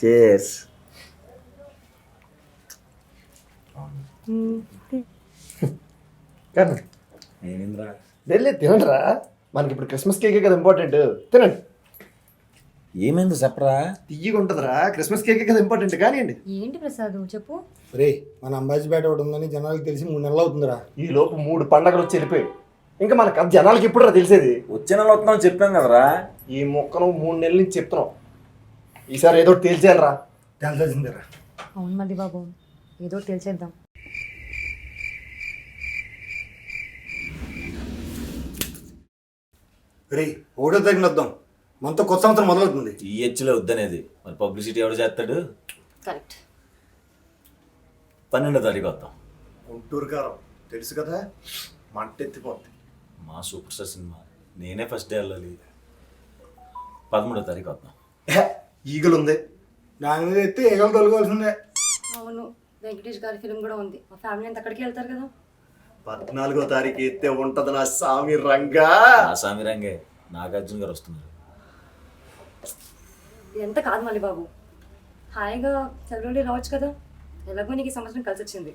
చేస్. కానీ ఏమింద్రా? వెళ్ళి తినండిరా, మనకి ఇప్పుడు క్రిస్మస్ కేకే కదా ఇంపార్టెంట్. తినండి. ఏమైంది చెప్పరా? తీయగా ఉంటుందిరా, క్రిస్మస్ కేకే కదా ఇంపార్టెంట్. కానివ్వండి. ఏంటి ప్రసాద్ చెప్పు. రే, మన అంబాజీపేట ఒకటి ఉందని జనాలకు తెలిసి 3 నెలలు అవుతుందిరా. ఈ లోపు 3 పండగలు వచ్చి వెళ్ళిపోయాయి. ఇంకా మనకు అది జనాలకి ఎప్పుడు తెలిసేది? వచ్చే నెల వస్తున్నాం చెప్పాం కదరా. ఈ మొక్కను 3 నెలల నుంచి చెప్తున్నాం. ఈసారి ఏదో ఒకటి తేల్చేయాలరా. తెలిసిందిరా. అవును మళ్ళీ బాబు, ఏదో ఒకటి తెలిసేద్దాం. రే, 1వ తారీఖున వద్దాం, మనతో కొత్త సంవత్సరం మొదలవుతుంది. టీహెచ్లో వద్దనేది, మరి పబ్లిసిటీ ఎవడు చేస్తాడు? కరెక్ట్. 12వ తారీఖు వద్దాం. గుంటూరు కారం తెలుసు కదా, మంట ఎత్తిపోద్ది. మా సూపర్ స్టార్ సినిమా, నేనే ఫస్ట్ డే వెళ్ళాలి. 13వ తారీఖు వద్దాం. ఈగలు ఉంది. దాని మీద ఎత్తే ఏగలు తొలగాల్సిందే. అవును, వెంకటేష్ గారి ఫిల్మ్ కూడా ఉంది. మా ఫ్యామిలీ అంతా అక్కడికి వెళ్తారు కదా. 14వ తారీఖు ఎత్తే ఉంటది నా సామి రంగా. ఆ సామి రంగే నాగార్జున గారు వస్తున్నారు. ఇదంతా కాదు మళ్ళీ బాబు, హాయిగా సెలవులు రావచ్చు కదా. ఎలాగో నీకు ఈ సంవత్సరం కలిసి వచ్చింది.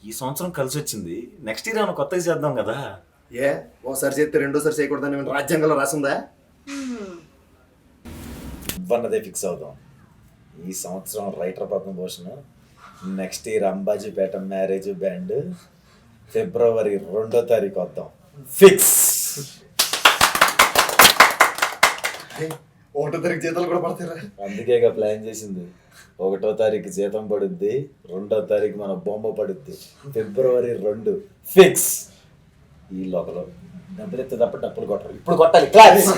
ఈ సంవత్సరం కలిసి వచ్చింది, నెక్స్ట్ ఇయర్ ఏమైనా కొత్తగా చేద్దాం కదా. ఏ ఓసారి చేస్తే రెండోసారి చేయకూడదని ఏమైనా రాజ్యాంగంలో రాసిందా? ఇవ్వన్నదే ఫిక్స్ అవుదాం. ఈ సంవత్సరం writer Padmabhushan, next year Ambajipeta marriage band, ఫిబ్రవరి 2వ తారీఖు వద్దాం. ఫిక్స్. 1వ తారీఖు జీతాలు కూడా పడతారా? అందుకేగా ప్లాన్ చేసింది. 1వ తారీఖు జీతం పడుద్ది, 2వ తారీఖు మన బొమ్మ పడుద్ది. ఫిబ్రవరి 2 ఫిక్స్. ఈ లోపల డబ్బులు ఎత్తే తప్ప డబ్బులు కొట్టాలి. ఇప్పుడు కొట్టాలి. క్లాస్.